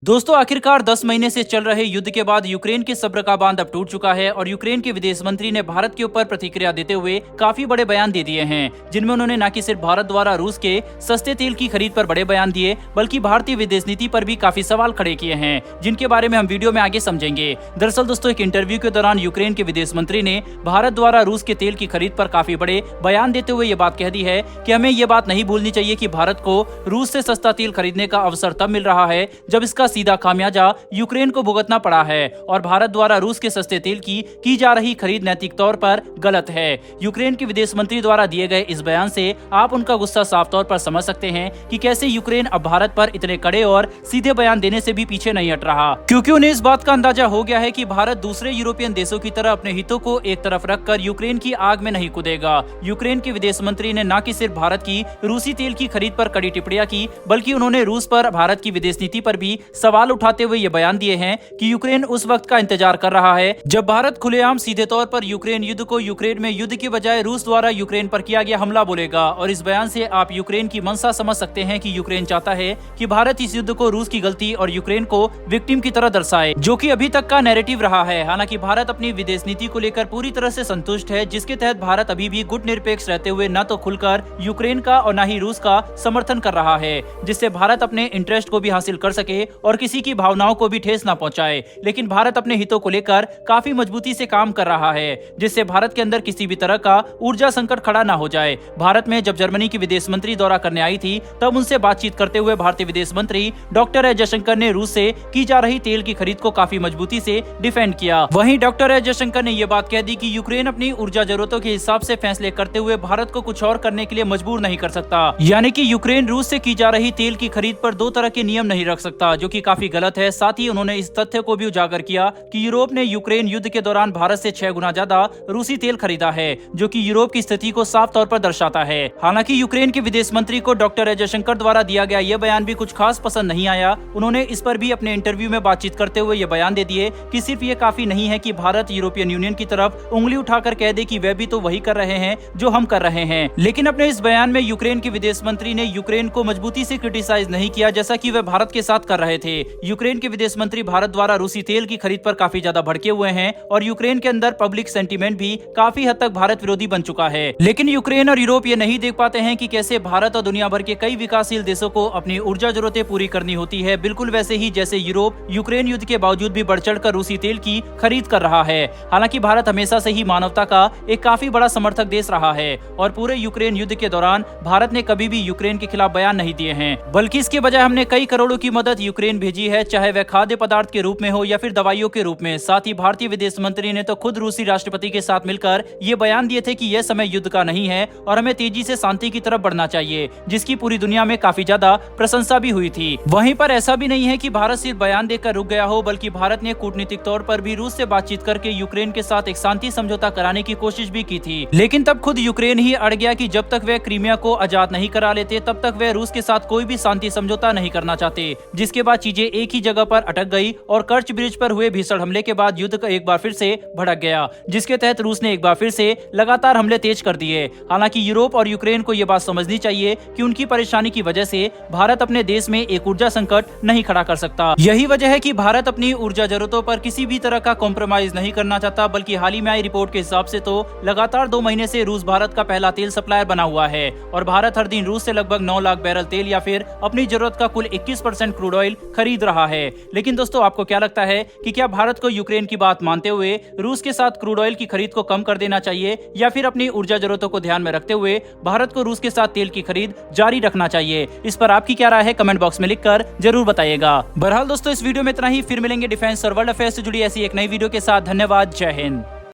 दोस्तों आखिरकार 10 महीने से चल रहे युद्ध के बाद यूक्रेन के सब्र का बांध अब टूट चुका है और यूक्रेन के विदेश मंत्री ने भारत के ऊपर प्रतिक्रिया देते हुए काफी बड़े बयान दे दिए हैं, जिनमें उन्होंने न कि सिर्फ भारत द्वारा रूस के सस्ते तेल की खरीद पर बड़े बयान दिए बल्कि भारतीय विदेश नीति पर भी काफी सवाल खड़े किए हैं, जिनके बारे में हम वीडियो में आगे समझेंगे। दरअसल दोस्तों एक इंटरव्यू के दौरान यूक्रेन के विदेश मंत्री ने भारत द्वारा रूस के तेल की खरीद पर काफी बड़े बयान देते हुए ये बात कह दी है कि हमें ये बात नहीं भूलनी चाहिए कि भारत को रूस से सस्ता तेल खरीदने का अवसर तब मिल रहा है जब इसका सीधा खामियाजा यूक्रेन को भुगतना पड़ा है और भारत द्वारा रूस के सस्ते तेल की जा रही खरीद नैतिक तौर पर गलत है। यूक्रेन के विदेश मंत्री द्वारा दिए गए इस बयान से आप उनका गुस्सा साफ तौर पर समझ सकते हैं कि कैसे यूक्रेन अब भारत पर इतने कड़े और सीधे बयान देने से भी पीछे नहीं हट रहा, क्योंकि उन्हें इस बात का अंदाजा हो गया है कि भारत दूसरे यूरोपियन देशों की तरह अपने हितों को एक तरफ रखकर यूक्रेन की आग में नहीं कूदेगा। यूक्रेन के विदेश मंत्री ने न कि सिर्फ भारत की रूसी तेल की खरीद पर कड़ी टिप्पणियां की बल्कि उन्होंने रूस पर भारत की विदेश नीति पर भी सवाल उठाते हुए ये बयान दिए हैं कि यूक्रेन उस वक्त का इंतजार कर रहा है जब भारत खुलेआम सीधे तौर पर यूक्रेन युद्ध को यूक्रेन में युद्ध की बजाय रूस द्वारा यूक्रेन पर किया गया हमला बोलेगा। और इस बयान से आप यूक्रेन की मंशा समझ सकते हैं कि यूक्रेन चाहता है कि भारत इस युद्ध को रूस की गलती और यूक्रेन को विक्टिम की तरह दर्शाए, जो कि अभी तक का नैरेटिव रहा है। हालांकि भारत अपनी विदेश नीति को लेकर पूरी तरह से संतुष्ट है, जिसके तहत भारत अभी भी गुटनिरपेक्ष रहते हुए न तो खुलकर यूक्रेन का और न ही रूस का समर्थन कर रहा है, जिससे भारत अपने इंटरेस्ट को भी हासिल कर सके और किसी की भावनाओं को भी ठेस न पहुंचाए। लेकिन भारत अपने हितों को लेकर काफी मजबूती से काम कर रहा है, जिससे भारत के अंदर किसी भी तरह का ऊर्जा संकट खड़ा न हो जाए। भारत में जब जर्मनी की विदेश मंत्री दौरा करने आई थी तब उनसे बातचीत करते हुए भारतीय विदेश मंत्री डॉक्टर एस जयशंकर ने रूस से की जा रही तेल की खरीद को काफी मजबूती से डिफेंड किया। वहीं डॉक्टर एस जयशंकर ने यह बात कह दी कि यूक्रेन अपनी ऊर्जा जरूरतों के हिसाब से फैसले करते हुए भारत को कुछ और करने के लिए मजबूर नहीं कर सकता, यानी कि यूक्रेन रूस से की जा रही तेल की खरीद पर दो तरह के नियम नहीं रख सकता, जो कि काफी गलत है। साथ ही उन्होंने इस तथ्य को भी उजागर किया कि यूरोप ने यूक्रेन युद्ध के दौरान भारत से 6 गुना ज्यादा रूसी तेल खरीदा है, जो कि यूरोप की स्थिति को साफ तौर पर दर्शाता है। हालांकि यूक्रेन के विदेश मंत्री को डॉक्टर एस जयशंकर द्वारा दिया गया यह बयान भी कुछ खास पसंद नहीं आया। उन्होंने इस पर भी अपने इंटरव्यू में बातचीत करते हुए यह बयान दे दिए कि सिर्फ ये काफी नहीं है कि भारत यूरोपियन यूनियन की तरफ उंगली उठाकर कह दे कि वे भी तो वही कर रहे हैं जो हम कर रहे हैं। लेकिन अपने इस बयान में यूक्रेन के विदेश मंत्री ने यूक्रेन को मजबूती से क्रिटिसाइज नहीं किया जैसा कि वे भारत के साथ कर रहे थे। यूक्रेन के विदेश मंत्री भारत द्वारा रूसी तेल की खरीद पर काफी ज्यादा भड़के हुए हैं और यूक्रेन के अंदर पब्लिक सेंटीमेंट भी काफी हद तक भारत विरोधी बन चुका है। लेकिन यूक्रेन और यूरोप ये नहीं देख पाते हैं कि कैसे भारत और दुनिया भर के कई विकासशील देशों को अपनी ऊर्जा जरूरतें पूरी करनी होती है, बिल्कुल वैसे ही जैसे यूरोप यूक्रेन युद्ध के बावजूद भी बढ़ चढ़कर रूसी तेल की खरीद कर रहा है। हालांकि भारत हमेशा से ही मानवता का एक काफी बड़ा समर्थक देश रहा है और पूरे यूक्रेन युद्ध के दौरान भारत ने कभी भी यूक्रेन के खिलाफ बयान नहीं दिए हैं, बल्कि इसके बजाय हमने कई करोड़ों की मदद यूक्रेन भेजी है, चाहे वह खाद्य पदार्थ के रूप में हो या फिर दवाइयों के रूप में। साथ ही भारतीय विदेश मंत्री ने तो खुद रूसी राष्ट्रपति के साथ मिलकर ये बयान दिए थे कि यह समय युद्ध का नहीं है और हमें तेजी से शांति की तरफ बढ़ना चाहिए, जिसकी पूरी दुनिया में काफी ज्यादा प्रशंसा भी हुई थी। वहीं पर ऐसा भी नहीं है कि भारत सिर्फ बयान देकर रुक गया हो, बल्कि भारत ने कूटनीतिक तौर पर भी रूस से बातचीत करके यूक्रेन के साथ एक शांति समझौता कराने की कोशिश भी की थी। लेकिन तब खुद यूक्रेन ही अड़ गया कि जब तक वह क्रीमिया को आजाद नहीं करा लेते तब तक वह रूस के साथ कोई भी शांति समझौता नहीं करना चाहते, जिसके बाद चीजें एक ही जगह पर अटक गई और कर्च ब्रिज पर हुए भीषण हमले के बाद युद्ध एक बार फिर से भड़क गया, जिसके तहत रूस ने एक बार फिर से लगातार हमले तेज कर दिए। हालांकि यूरोप और यूक्रेन को यह बात समझनी चाहिए कि उनकी परेशानी की वजह से भारत अपने देश में एक ऊर्जा संकट नहीं खड़ा कर सकता। यही वजह है कि भारत अपनी ऊर्जा जरूरतों पर किसी भी तरह का कॉम्प्रोमाइज नहीं करना चाहता, बल्कि हाल ही में आई रिपोर्ट के हिसाब से तो लगातार 2 महीने से रूस भारत का पहला तेल सप्लायर बना हुआ है और भारत हर दिन रूस से लगभग 9 लाख बैरल तेल या फिर अपनी जरूरत का कुल 21% क्रूड ऑयल खरीद रहा है। लेकिन दोस्तों आपको क्या लगता है कि क्या भारत को यूक्रेन की बात मानते हुए रूस के साथ क्रूड ऑयल की खरीद को कम कर देना चाहिए या फिर अपनी ऊर्जा जरूरतों को ध्यान में रखते हुए भारत को रूस के साथ तेल की खरीद जारी रखना चाहिए? इस पर आपकी क्या राय है कमेंट बॉक्स में लिखकर जरूर बताइएगा। बहरहाल दोस्तों इस वीडियो में इतना ही, फिर मिलेंगे डिफेंस और वर्ल्ड अफेयर्स से जुड़ी ऐसी एक नई वीडियो के साथ। धन्यवाद, जय हिंद।